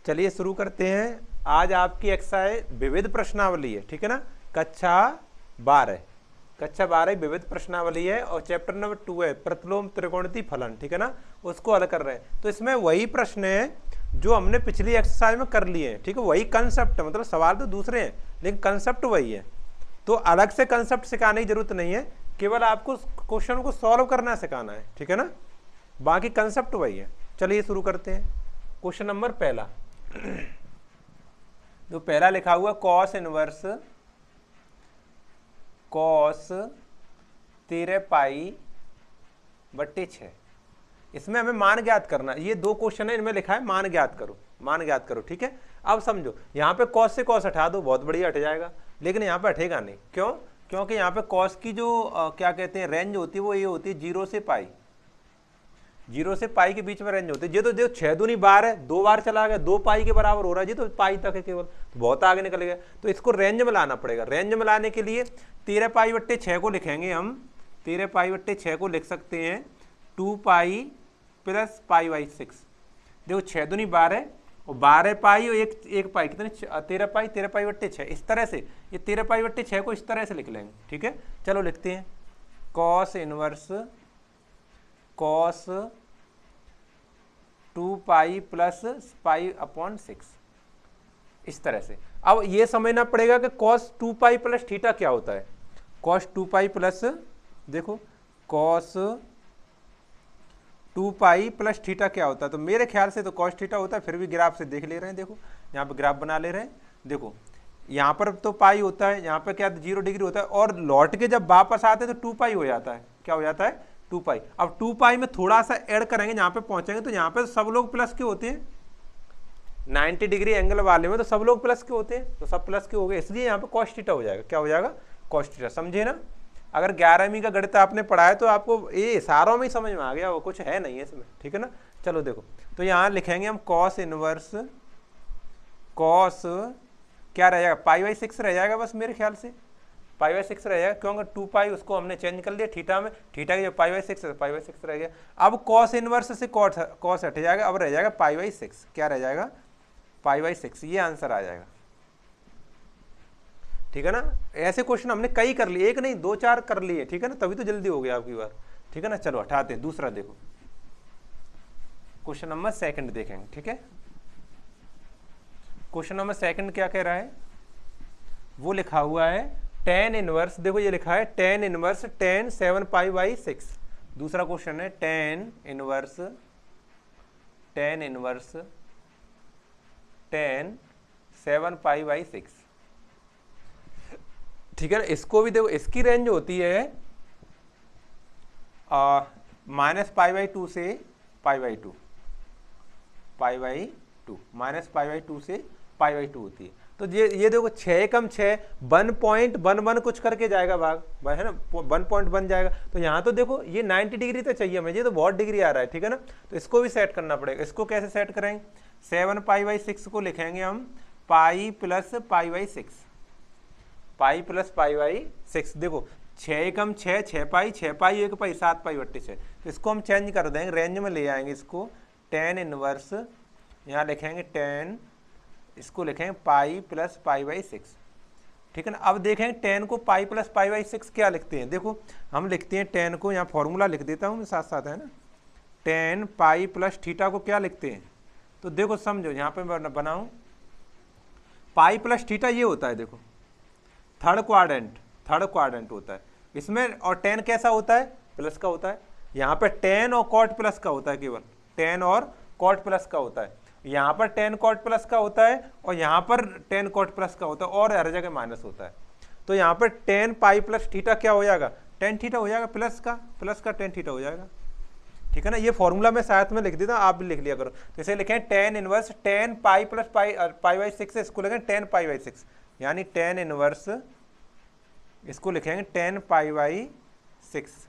चलिए शुरू करते हैं। आज आपकी एक्सरसाइज विविध प्रश्नावली है, ठीक है ना। कक्षा 12 विविध प्रश्नावली है और चैप्टर नंबर 2 है प्रतिलोम त्रिकोणितीय फलन, ठीक है ना। उसको हल कर रहे हैं। तो इसमें वही प्रश्न है जो हमने पिछली एक्सरसाइज में कर लिए हैं, ठीक है। वही कंसेप्ट है, मतलब सवाल तो दूसरे हैं लेकिन कंसेप्ट वही है। तो अलग से कंसेप्ट सिखाने की जरूरत नहीं है, केवल आपको क्वेश्चन को सॉल्व करना सिखाना है, ठीक है ना। बाकी कंसेप्ट वही है। चलिए शुरू करते हैं। क्वेश्चन नंबर पहला जो पहला लिखा हुआ कॉस इनवर्स कॉस 13 पाई बट्टे 6। इसमें हमें मान ज्ञात करना। ये दो क्वेश्चन है, इनमें लिखा है मान ज्ञात करो, मान ज्ञात करो, ठीक है। अब समझो, यहाँ पे कॉस से कॉस हटा दो, बहुत बढ़िया हट जाएगा, लेकिन यहाँ पे हटेगा नहीं। क्यों? क्योंकि यहाँ पे कॉस की जो क्या कहते हैं रेंज होती है वो ये होती है 0 से पाई, 0 से पाई के बीच में रेंज होती है। ये तो जो 6 दूनी 12 है, 2 बार चला गया, 2 पाई के बराबर हो रहा है, जी तो पाई तक है केवल, तो बहुत आगे निकल गया। तो इसको रेंज में लाना पड़ेगा। रेंज में लाने के लिए 13 पाई बट्टे 6 को लिखेंगे हम। 13 पाई बट्टे 6 को लिख सकते हैं 2 पाई प्लस पाई बाई 6। देखो 6 दूनी 12 और 12 पाई और एक पाई कितने 13 पाई बट्टे 6। इस तरह से ये 13 पाई बट्टे 6 को इस तरह से लिख लेंगे, ठीक है। चलो लिखते हैं cos inverse cos 2 pi plus pi upon 6, इस तरह से। अब ये समझना पड़ेगा कि कॉस 2 पाई प्लस थीटा क्या होता है। कॉस 2 पाई प्लस, देखो कॉस 2 पाई प्लस थीटा क्या होता है। तो मेरे ख्याल से तो कॉस थीटा होता है, फिर भी ग्राफ से देख ले रहे हैं। देखो यहाँ पे ग्राफ बना ले रहे हैं। देखो यहाँ पर तो पाई होता है, यहाँ पर क्या 0 डिग्री होता है, और लौट के जब वापस आते हैं तो 2 पाई हो जाता है। क्या हो जाता है? 2 पाई। अब 2 पाई में थोड़ा सा ऐड करेंगे, यहाँ पे पहुंचेंगे तो यहाँ पे सब लोग प्लस के होते हैं। 90 डिग्री एंगल वाले में तो सब लोग प्लस के होते हैं, तो सब प्लस के हो गए, इसलिए यहाँ पे कॉस थीटा हो जाएगा। क्या हो जाएगा? Cos theta. समझे ना। अगर 11वीं का गणित आपने पढ़ा है तो आपको ये इशारों में ही समझ में आ गया, वो कुछ है नहीं है इसमें, ठीक है ना। चलो देखो, तो यहाँ लिखेंगे हम कॉस इनवर्स कॉस क्या रह जाएगा, पाई बाई 6 रह जाएगा बस मेरे ख्याल से, पाई बाई 6 रह जाएगा, क्योंकि 2 पाई उसको हमने चेंज कर लिया थीटा में, थीटा की जो पाई बाई 6 है, पाई बाई 6 रह गया। अब कॉस इनवर्स से कॉस हट जाएगा, अब रह जाएगा पाई बाई 6। क्या रह जाएगा? Pi by 6। ये आंसर आ जाएगा, ठीक है ना। ऐसे क्वेश्चन हमने कई कर लिए, एक नहीं 2-4 कर लिए, ठीक है ना, तभी तो जल्दी हो गया आपकी बार, ठीक है ना। चलो हटाते हैं। दूसरा देखो, क्वेश्चन नंबर 2 देखेंगे, ठीक है। क्वेश्चन नंबर 2 क्या कह रहा है, वो लिखा हुआ है tan इनवर्स। देखो ये लिखा है tan inverse tan 7 pi by 6। दूसरा क्वेश्चन है tan inverse tan 7 pi by 6, ठीक है ना। इसको भी देखो, इसकी रेंज होती है माइनस पाई बाई 2 से pi by 2, pi by 2 minus pi by 2 से पाई बाई 2 होती है। तो ये देखो 6 कम 6 1.11 कुछ करके जाएगा भाग, है ना, 1.1 जाएगा। तो यहाँ तो देखो ये 90 डिग्री तो चाहिए हमें, ये तो बहुत डिग्री आ रहा है, ठीक है ना। तो इसको भी सेट करना पड़ेगा। इसको कैसे सेट करेंगे? 7 पाई बाई 6 को लिखेंगे हम pi plus pi by 6, pi plus pi by 6। देखो 6 कम 6 6 पाई 6 पाई 1 पाई 7 पाई बट्टे 6। तो इसको हम चेंज कर देंगे, रेंज में ले आएंगे इसको। tan इनवर्स यहाँ लिखेंगे tan, इसको लिखेंगे पाई प्लस पाई बाई 6, ठीक है ना। अब देखेंगे tan को पाई प्लस पाई बाई 6 क्या लिखते हैं। देखो हम लिखते हैं tan को, यहाँ फॉर्मूला लिख देता हूँ साथ साथ, है ना। tan पाई प्लस थीटा को क्या लिखते हैं, तो देखो समझो, यहाँ पे मैं बनाऊँ पाई प्लस थीटा ये होता है, देखो थर्ड क्वाड्रेंट होता है इसमें। और tan कैसा होता है? प्लस का होता है। यहाँ पे tan और cot प्लस का होता है, केवल tan और cot प्लस का होता है। यहाँ पर tan cot प्लस का होता है और यहाँ पर tan cot प्लस का होता है, और हर जगह माइनस होता है। तो यहाँ पर tan पाई प्लस थीटा क्या हो जाएगा? tan थीटा हो जाएगा, प्लस का tan थीटा हो जाएगा, ठीक है ना। ये फॉर्मूला मैं साथ में लिख देता हूँ, आप भी लिख लिया करो। तो इसे लिखें tan inverse tan pi plus pi by 6 से इसको लिखें tan पाई बाई 6, यानी tan इनवर्स इसको लिखेंगे tan पाई बाई 6,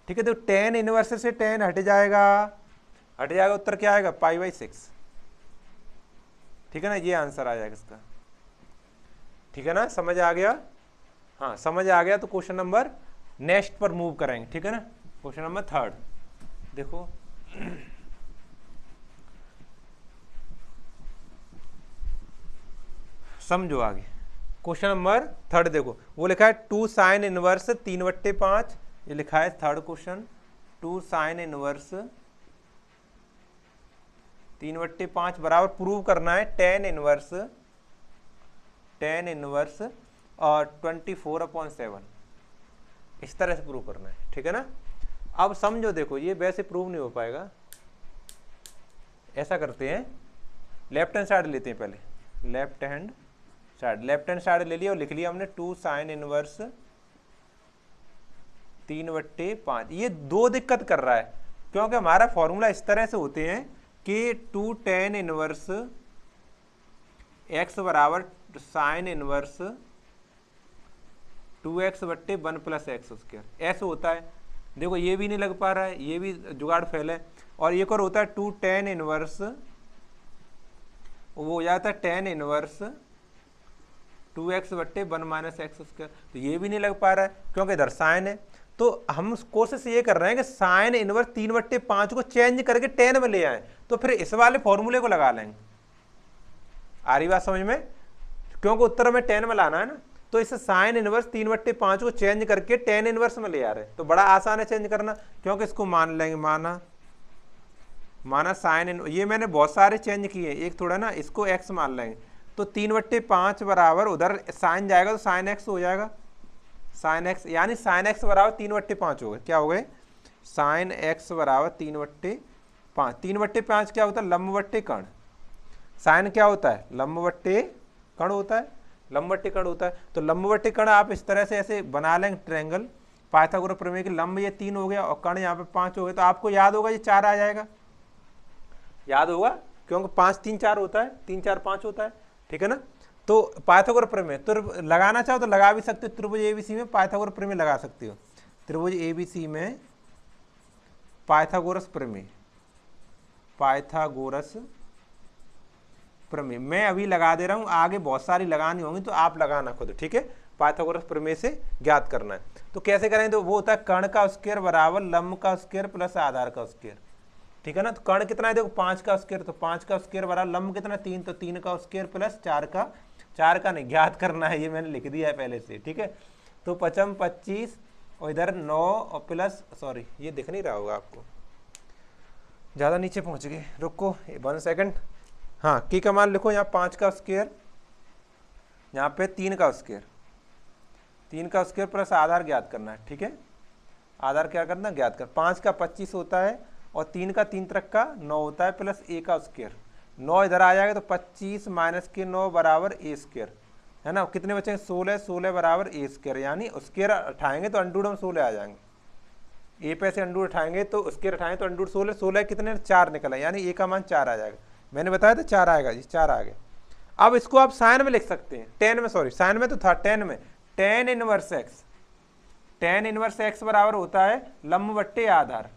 ठीक है। तो tan इनवर्स से tan हट जाएगा, उत्तर क्या आएगा? पाई बाई 6, ठीक है ना। ये आंसर आ जाएगा इसका, ठीक है ना। समझ आ गया? हाँ समझ आ गया। तो क्वेश्चन नंबर नेक्स्ट पर मूव करेंगे, ठीक है ना। क्वेश्चन नंबर 3 देखो समझो आगे। क्वेश्चन नंबर 3 देखो, वो लिखा है 2 साइन इनवर्स 3/5, ये लिखा है थर्ड क्वेश्चन, 2 साइन इनवर्स 3/5 बराबर प्रूव करना है tan इनवर्स और 24/7, इस तरह से प्रूव करना है, ठीक है ना। अब समझो देखो, ये वैसे प्रूव नहीं हो पाएगा, ऐसा करते हैं, लेफ्ट हैंड साइड लेते हैं पहले, लेफ्ट हैंड साइड ले लिया और लिख लिया हमने 2 साइन इनवर्स 3/5। ये 2 दिक्कत कर रहा है क्योंकि हमारा फॉर्मूला इस तरह से होते हैं कि 2 tan इनवर्स x बराबर साइन इनवर्स 2x/1 + x², ऐसे होता है। देखो ये भी नहीं लग पा रहा है, ये भी जुगाड़ फैल है। और एक और होता है 2 tan इनवर्स, वो हो जाता है tan इनवर्स 2x/1 - x², तो ये भी नहीं लग पा रहा है क्योंकि इधर साइन है। तो हम कोशिश ये कर रहे हैं कि साइन इनवर्स 3/5 को चेंज करके tan में ले आए, तो फिर इस वाले फॉर्मूले को लगा लेंगे। आ रही बात समझ में, क्योंकि उत्तर में tan में लाना है ना, तो इस साइन इनवर्स 3/5 को चेंज करके tan इनवर्स में ले आ रहे हैं, तो बड़ा आसान है चेंज करना, क्योंकि इसको मान लेंगे, माना साइन, ये मैंने बहुत सारे चेंज किए, एक थोड़ा ना, इसको x मान लेंगे, तो 3/5 बराबर उधर साइन जाएगा तो साइन x हो जाएगा, साइन x, यानी साइन x बराबर 3/5 हो गए, क्या हो गए, साइन x बराबर 3/5। 3/5 क्या होता है, लंब बट्टे कर्ण। साइन क्या होता है, लंब बट्टे कर्ण होता है, लंब बट्टे कर्ण होता है। तो लंब बट्टे कर्ण आप इस तरह से ऐसे बना लेंगे ट्रायंगल, पाइथागोरस प्रमेय के लंब ये 3 हो गया और कर्ण यहाँ पे 5 हो गए, तो आपको याद होगा ये 4 आ जाएगा, याद होगा, क्योंकि 5 3 4 होता है, 3 4 5 होता है, ठीक है ना। तो पाइथागोरस प्रमेय तो लगाना चाहो तो लगा भी सकते हो, त्रिभुज एबीसी में पाइथागोरस प्रमेय लगा सकते हो, त्रिभुज एबीसी में पाइथागोरस प्रमेय, पाइथागोरस प्रमेय मैं अभी लगा दे रहा हूं, आगे बहुत सारी लगानी होंगी तो आप लगाना खुद, ठीक है। पाइथागोरस प्रमेय से ज्ञात करना है, तो कैसे करेंगे, तो वो होता है कर्ण का स्क्वायर बराबर लंब का स्क्वायर प्लस आधार का स्क्वायर, ठीक है ना। तो कर्ण कितना है, देखो 5 का स्क्वायर, तो 5 का स्क्वायर बराबर लंब कितना 3, तो 3 का स्क्वायर प्लस 4 का नहीं, ज्ञात करना है, ये मैंने लिख दिया है पहले से, ठीक है। तो 5 25 और इधर 9 और प्लस, सॉरी ये दिख नहीं रहा होगा आपको, ज़्यादा नीचे पहुंच गए, रुको 1 सेकंड, हाँ की का मान लिखो, यहाँ 5 का स्क्वायर, यहाँ पे 3 का स्क्वायर, 3 का स्क्वायर प्लस आधार ज्ञात करना है, ठीक है। आधार क्या करना, ज्ञात कर, 5 का 25 होता है और 3 का 3 तक का 9 होता है प्लस a का स्क्वायर, 9 इधर आ जाएगा तो 25 - के 9 बराबर a स्क्वायर, है ना। कितने बचेंगे 16, 16 बराबर a स्क्वायर, यानी स्क्वायर उठाएंगे तो अंडूड में 16 आ जाएंगे, a पे से अंडूड उठाएंगे तो स्क्वायर उठाएंगे तो अंडूड 16, 16 कितने 4 निकला, यानी a का मान 4 आ जाएगा, मैंने बताया था 4 आएगा जी, 4 आ गए। अब इसको आप साइन में लिख सकते हैं, tan में, सॉरी साइन में तो था, tan में, tan inverse x, tan inverse x बराबर होता है लंब बट्टे आधार,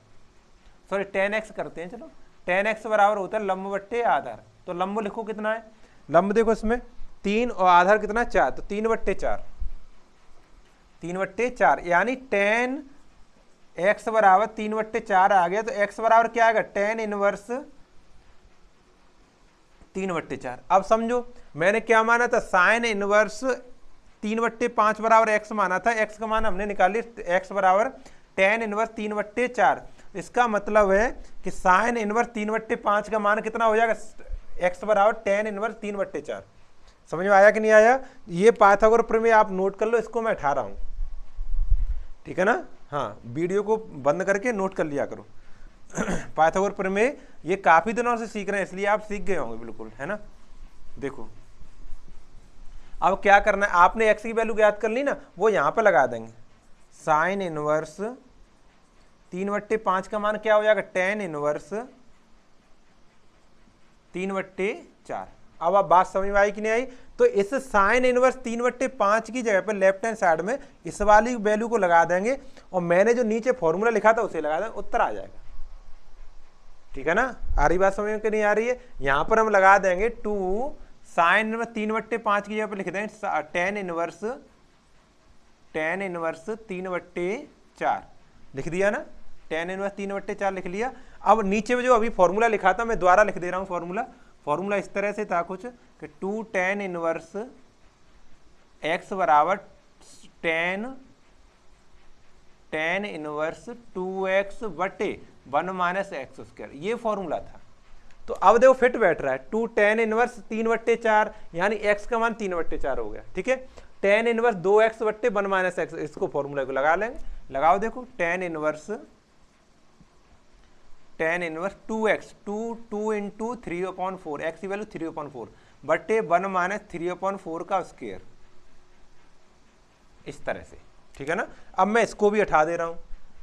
सॉरी tan x करते हैं, चलो tan x बराबर होता है लंब बट्टे आधार, तो लंब लिखो कितना है, लंब देखो इसमें 3 और आधार कितना 4, तो 3/4, 3/4, यानी tan x बराबर 3/4 आ गया, तो x बराबर क्या आएगा, tan इनवर्स 3/4। अब समझो मैंने क्या माना था, साइन इनवर्स 3/5 बराबर x माना था, x का मान हमने निकाल लिया, x बराबर tan इनवर्स 3/4, इसका मतलब है कि साइन इनवर्स 3/5 का मान कितना हो जाएगा, x बराबर tan इनवर्स 3/4। समझ में आया कि नहीं आया, ये पाइथागोरस प्रमेय आप नोट कर लो, इसको मैं उठा रहा हूँ, ठीक है ना। हाँ वीडियो को बंद करके नोट कर लिया करो। पाइथागोरस प्रमेय ये काफी दिनों से सीख रहे हैं, इसलिए आप सीख गए होंगे बिल्कुल, है ना। देखो अब क्या करना है, आपने x की वैल्यू ज्ञात कर ली ना, वो यहाँ पे लगा देंगे, साइन इनवर्स 3/5 का मान क्या हो जाएगा, tan इनवर्स 3/4। अब आप बात समझ में आई कि नहीं आई, तो इस साइन इनवर्स 3/5 की जगह पर लेफ्ट हैंड साइड में इस वाली वैल्यू को लगा देंगे और मैंने जो नीचे फॉर्मूला लिखा था उसे लगा देंगे, उत्तर आ जाएगा, ठीक है ना। आ रही बात समझ में कि नहीं आ रही है, यहाँ पर हम लगा देंगे 2 साइन इनवर्स 3/5 की जगह पर लिख देंगे tan इनवर्स 3/4 लिख दिया ना, tan इनवर्स 3/4 लिख लिया। अब नीचे में जो अभी फॉर्मूला लिखा था मैं दोबारा लिख दे रहा हूँ, फॉर्मूला इस तरह से था कुछ कि 2 tan इनवर्स x बराबर टेन इनवर्स 2x बटे 1 माइनस एक्स स्क्वायर, ये फॉर्मूला था। तो अब देखो फिट बैठ रहा है, 2 टेन इनवर्स 3/4 यानी x का मान 3/4 हो गया, ठीक है। टेन इनवर्स 2x बट्टे 1 माइनस एक्स, इसको फॉर्मूला को लगा लेंगे, लगाओ देखो tan inverse 2x 2 into 3/4, x की वैल्यू 3/4 बट्टे 1 माइनस 3/4 का स्क्वायर, इस तरह से, ठीक है ना। अब मैं इसको भी हटा दे रहा हूं,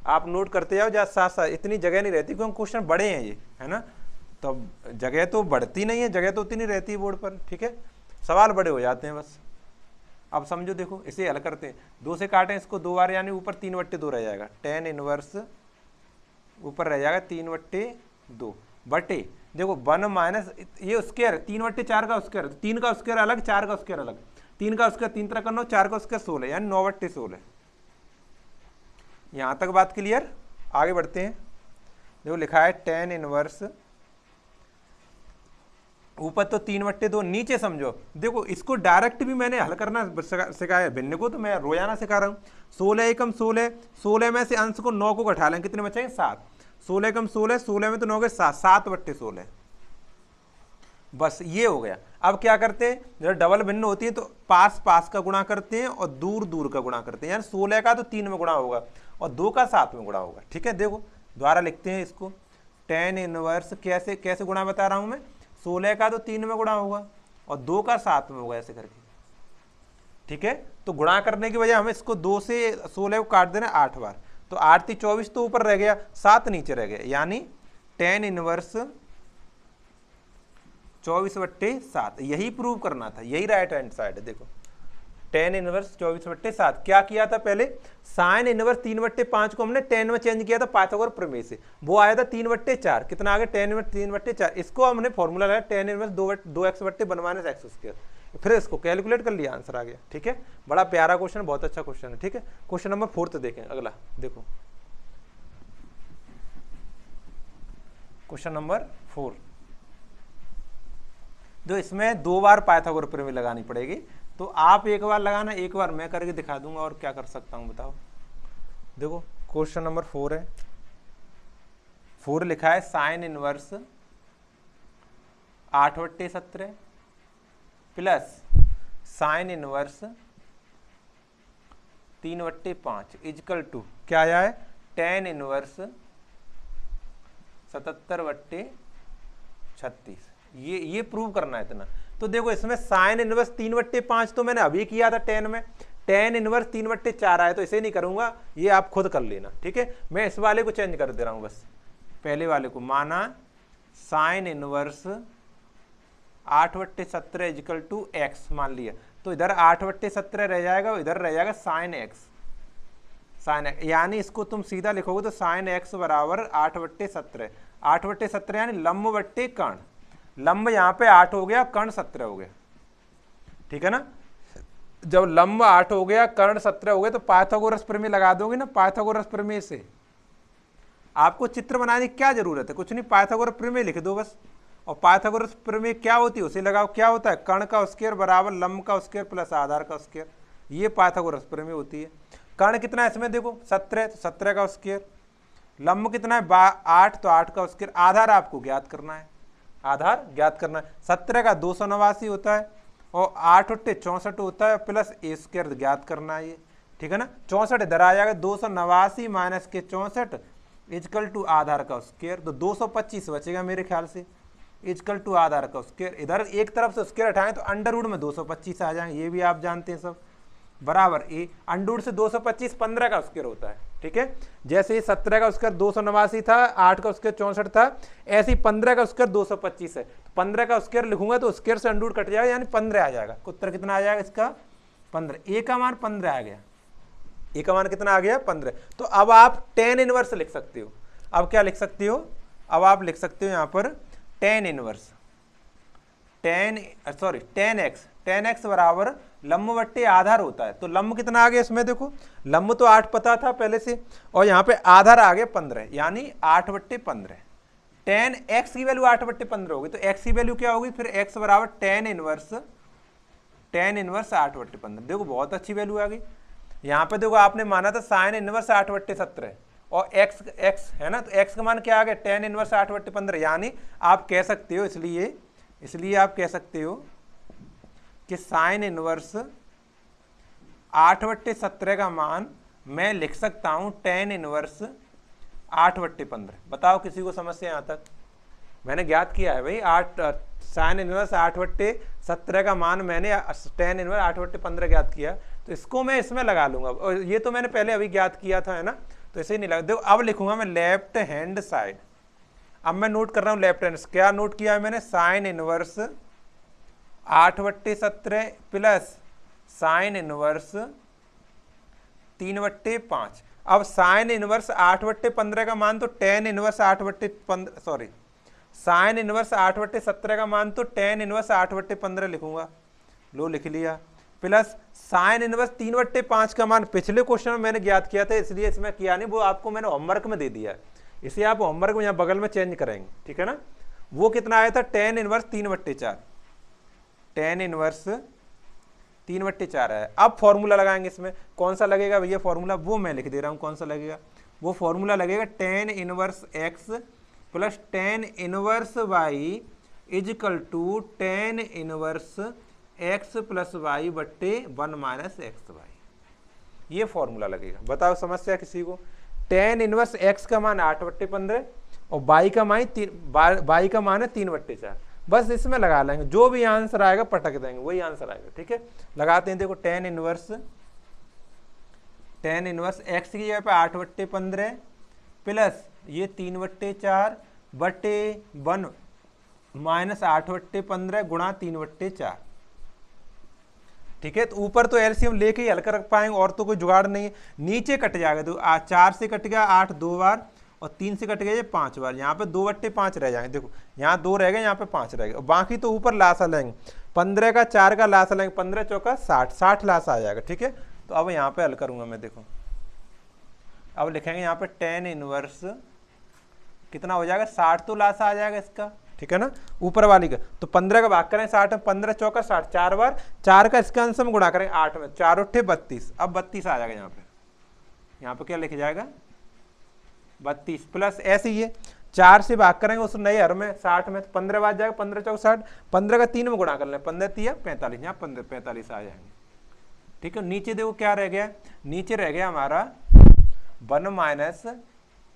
आप नोट करते जाओ जा साथ साथ, इतनी जगह नहीं रहती क्योंकि क्वेश्चन बड़े हैं ये, है ना, तो जगह तो बढ़ती नहीं है, जगह तो उतनी नहीं रहती बोर्ड पर, ठीक है, सवाल बड़े हो जाते हैं बस। अब समझो देखो, इसे हल करते हैं, 2 से काटें इसको 2 बार, यानी ऊपर 3/2 रह जाएगा, टेन इनवर्स ऊपर रह जाएगा 3/2 बटे देखो 1 माइनस ये स्क्वायर 3/4 का स्क्वायर, 3 का स्क्वायर अलग, 4 का स्क्वायर अलग, 3 का स्क्वायर 3 तरह का 9, 4 का स्क्वायर 16, यानी 9/16। यहां तक बात क्लियर, आगे बढ़ते हैं। देखो लिखा है टेन इनवर्स, ऊपर तो 3/2, नीचे समझो देखो इसको डायरेक्ट भी मैंने हल करना सिखाया है भिन्न को, तो मैं रोजाना सिखा रहा हूँ। 16 एकम 16, 16 में से अंश को 9 को घटा लें, कितने बचेंगे 7, 16 एकम 16, 16 में तो 9 के 7, 7/16, बस ये हो गया। अब क्या करते हैं, जब डबल भिन्न होती है तो पास पास का गुणा करते हैं और दूर दूर का गुणा करते हैं, यानी 16 का तो 3 में गुणा होगा और 2 का 7 में गुणा होगा, ठीक है। देखो द्वारा लिखते हैं इसको, टेन इनवर्स कैसे कैसे गुणा बता रहा हूं मैं, 16 का तो 3 में गुणा होगा और 2 का 7 में होगा, ऐसे करके, ठीक है। तो गुणा करने की वजह हमें इसको 2 से 16 को काट देना 8 बार, तो 8 × 24 तो ऊपर रह गया, 7 नीचे रह गया, यानी टेन इनवर्स 24/7, यही प्रूव करना था, यही राइट हैंड साइड है। देखो टेन इनवर्स 24/7, क्या किया था पहले, साइन इनवर्स 3/5 को हमने टेन में चेंज किया था पाइथागोरस प्रमेय से, वो आया था 3/4, कितना आ गया टेन इनवर्स 3/4, इसको हमने फॉर्मूला लगाया टेन इनवर्स 2x बट्टे 1 माइनस एक्स स्क्वायर, फिर इसको कैलकुलेट कर लिया, आंसर आ गया, ठीक है। बड़ा प्यारा क्वेश्चन, बहुत अच्छा क्वेश्चन है, ठीक है। क्वेश्चन नंबर 4 देखें, अगला देखो क्वेश्चन नंबर 4, जो इसमें 2 बार पाइथागोरस प्रमेय लगानी पड़ेगी, तो आप एक बार लगाना, एक बार मैं करके दिखा दूंगा, और क्या कर सकता हूं बताओ। देखो क्वेश्चन नंबर 4 है, 4 लिखा है sine inverse 8/17 plus sine inverse 3/5 equal to क्या आया है, टेन इनवर्स 77/36, ये प्रूव करना है इतना। तो देखो इसमें साइन इनवर्स 3/5 तो मैंने अभी किया था टेन में, टेन इनवर्स 3/4 आया, तो इसे नहीं करूंगा, ये आप खुद कर लेना, ठीक है। मैं इस वाले को चेंज कर दे रहा हूं, बस पहले वाले को, माना sine inverse 8/17 equal to x मान लिया, तो इधर 8/17 रह जाएगा, इधर रह जाएगा साइन एक्स, यानी इसको तुम सीधा लिखोगे तो साइन एक्स बराबर 8/17, 8/17 यानी लंब बट्टे कर्ण, लंब यहाँ पे 8 हो गया, कर्ण 17 हो गया, ठीक है ना। जब लंब 8 हो गया, कर्ण 17 हो गया, तो पाइथागोरस प्रमेय लगा दोगे ना, पाइथागोरस प्रमेय से आपको चित्र बनाने की क्या जरूरत है, कुछ नहीं, पाइथागोरस प्रमेय लिख दो बस, और पाइथागोरस प्रमेय क्या होती है उसे लगाओ, क्या होता है, कर्ण का स्क्वायर बराबर लंब का स्क्वायर प्लस आधार का स्क्वायर, ये पाइथागोरस प्रमेय होती है। कर्ण कितना है इसमें देखो 17, तो 17 का स्क्वायर, लंब कितना है 8, तो 8 का स्क्वायर, आधार आपको ज्ञात करना है, आधार ज्ञात करना है, 17 का 289 होता है और 8/64 होता है, प्लस ए स्क्वायर ज्ञात करना है ये, ठीक है ना। 64 इधर आ जाएगा, 289 माइनस के 64 इजकल टू आधार का स्क्वायर, तो 225 बचेगा मेरे ख्याल से, इजकल टू आधार का स्क्वायर, इधर एक तरफ से स्क्वायर हटाएं तो अंडर रूट में 225 आ जाएंगे, ये भी आप जानते हैं सब, बराबर ए अंडर रूट से 225 15 का स्क्वायर होता है, ठीक है। जैसे ये 17 का स्क्वायर 289 था, 8 का स्क्वायर 64 था, ऐसे ही 15 का स्क्वायर 225 है, तो 15 का स्क्वायर लिखूंगा तो स्क्वायर से अंडर रूट कट जाएगा, यानी 15 आ जाएगा। उत्तर कितना आ जाएगा इसका 15, ए का मान 15 आ गया, ए का मान कितना आ गया 15। तो अब आप टेन इनवर्स लिख सकते हो, अब क्या लिख सकते हो, अब आप लिख सकते हो यहाँ पर टेन इनवर्स टेन एक्स बराबर लंब बट्टे आधार होता है, तो लंब कितना आ गया इसमें देखो, लंब तो 8 पता था पहले से, और यहाँ पे आधार आ गया 15, यानी 8/15, टेन एक्स की वैल्यू 8/15 होगी, तो एक्स की वैल्यू क्या होगी फिर, एक्स बराबर टेन इनवर्स tan इनवर्स 8/15। देखो बहुत अच्छी वैल्यू आ गई। यहाँ पे देखो आपने माना था sin इनवर्स 8/17 और x है ना, तो x का मान क्या आ गया tan इनवर्स 8/15। यानी आप कह सकते हो, इसलिए आप कह सकते हो कि sin इनवर्स 8/17 का मान मैं लिख सकता हूं tan इनवर्स 8/15। बताओ किसी को समस्या यहाँ तक? मैंने ज्ञात किया है भाई sin इनवर्स 8/17 का मान मैंने tan इनवर्स 8/15 ज्ञात किया, तो इसको मैं इसमें लगा लूंगा। और ये तो मैंने पहले अभी ज्ञात किया था, है ना, तो इसे नहीं लगा। देखो अब लिखूंगा मैं लेफ्ट हैंड साइड। अब मैं नोट कर रहा हूं लेफ्ट हैंड, क्या नोट किया है मैंने? sin inverse 8/17 plus sin inverse 3/5। अब sin इनवर्स 8/15 का मान तो tan inverse 8/15 sorry sin inverse 8/17 का मान तो tan इनवर्स 8/15 लिखूंगा। लो लिख लिया, प्लस sin इनवर्स 3/5 का मान पिछले क्वेश्चन में मैंने ज्ञात किया था, इसलिए इसमें किया नहीं, वो आपको मैंने होमवर्क में दे दिया है। इसे आप होमवर्क में यहाँ बगल में चेंज करेंगे, ठीक है ना। वो कितना आया था? tan इनवर्स 3/4, tan इनवर्स 3/4 है। अब फॉर्मूला लगाएंगे, इसमें कौन सा लगेगा भैया फॉर्मूला? वो मैं लिख दे रहा हूँ कौन सा लगेगा। वो फॉर्मूला लगेगा tan inverse x plus tan inverse y equal to tan inverse x plus y बट्टे 1 माइनस xy। ये फॉर्मूला लगेगा। बताओ समस्या किसी को? tan इनवर्स x का मान 8/15 और y का मान है 3/4। बस इसमें लगा लेंगे, जो भी आंसर आएगा पटक देंगे, वही आंसर आएगा, ठीक है। लगाते हैं, देखो tan इनवर्स x की जगह पे 8/15 प्लस ये 3/4 बटे 1 माइनस 8/15 गुणा 3/4, ठीक है। तो ऊपर तो एलसीएम लेके ही हल कर रख पाएंगे, और तो कोई जुगाड़ नहीं है। नीचे कट जाएगा, तो 4 से कट गया 8 2 बार, और 3 से कट गया ये 5 बार। यहाँ पे 2/5 रह जाएंगे, देखो यहाँ 2 रह गए, यहाँ पे 5 रह गए, बाकी तो ऊपर लासा लेंगे। 15 का 4 का लासा लेंगे, 15 चौका 60 लासा आ जाएगा, ठीक है। तो अब यहाँ पे हल करूंगा मैं, देखो अब लिखेंगे यहाँ पे tan इनवर्स कितना हो जाएगा? 60 तो लासा आ जाएगा इसका, ठीक है ना, ऊपर वाली का। तो 15 का भाग करें 60 में, 15 चौका 60, 4 बार, 4 का इसका अंश में गुणा करें 8 में, 4 उठे 32। अब 32 आ जाएगा यहाँ पे क्या लिख जाएगा? 32 प्लस ऐसे ही है, 4 से भाग करेंगे उस नए हर में 60 में, 15 बार जाएगा, 15 चौका 60, 15 का 3 में गुणा कर लें, 15 3 45, यहाँ 45 आ जाएंगे, ठीक है। नीचे देखो क्या रह गया? नीचे रह गया हमारा 1 माइनस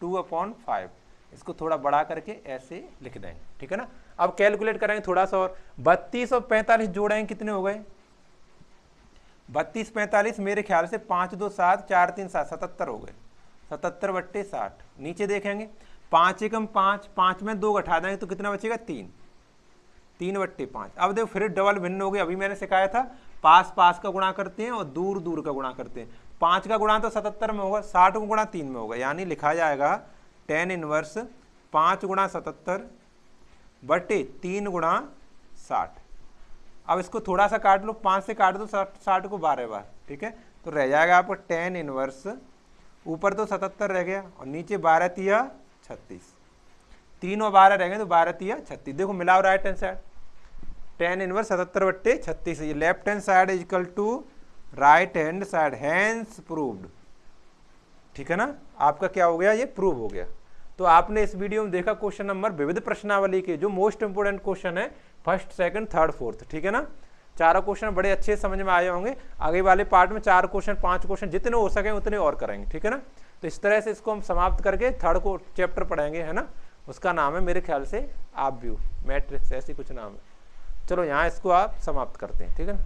2/5। इसको थोड़ा बड़ा करके ऐसे लिख देंगे, ठीक है ना। अब कैलकुलेट करेंगे थोड़ा सा और, 32 और 45 जोड़ेंगे, कितने हो गए? 32 45 मेरे ख्याल से 5 2 7 4 3 7 77 हो गए, 77/60। नीचे देखेंगे 5 एकम 5, 5 में 2 घटा देंगे तो कितना बचेगा? 3, 3/5। अब देखो फिर डबल भिन्न हो गए। अभी मैंने सिखाया था पास पास का गुणा करते हैं और दूर दूर का गुणा करते हैं। 5 का गुणा तो 77 में होगा, 60 का गुणा 3 में होगा, यानी लिखा जाएगा tan इनवर्स 5 गुणा 77 बटे 3 गुणा 60। अब इसको थोड़ा सा काट लो, 5 से काट दो 60 को 12 बार, ठीक है। तो रह जाएगा आपको tan इनवर्स, ऊपर तो 77 रह गया और नीचे 12 तिया 36, 3 और 12 रह गए तो 12 तिया 36। देखो मिलाओ right hand side, tan inverse 77/36, ये left hand side is equal to right hand side, hence proved, ठीक है ना। आपका क्या हो गया? ये प्रूव हो गया। तो आपने इस वीडियो में देखा क्वेश्चन नंबर विविध प्रश्नावली के जो मोस्ट इंपोर्टेंट क्वेश्चन है, फर्स्ट सेकंड थर्ड फोर्थ, ठीक है ना। चारों क्वेश्चन बड़े अच्छे समझ में आए होंगे। आगे वाले पार्ट में 4 क्वेश्चन 5 क्वेश्चन जितने हो सके उतने और करेंगे, ठीक है ना। तो इस तरह से इसको हम समाप्त करके थर्ड को चैप्टर पढ़ेंगे, है ना। उसका नाम है मेरे ख्याल से आप व्यू मैट्रिक्स, ऐसी कुछ नाम है। चलो यहाँ इसको आप समाप्त करते हैं, ठीक है ना।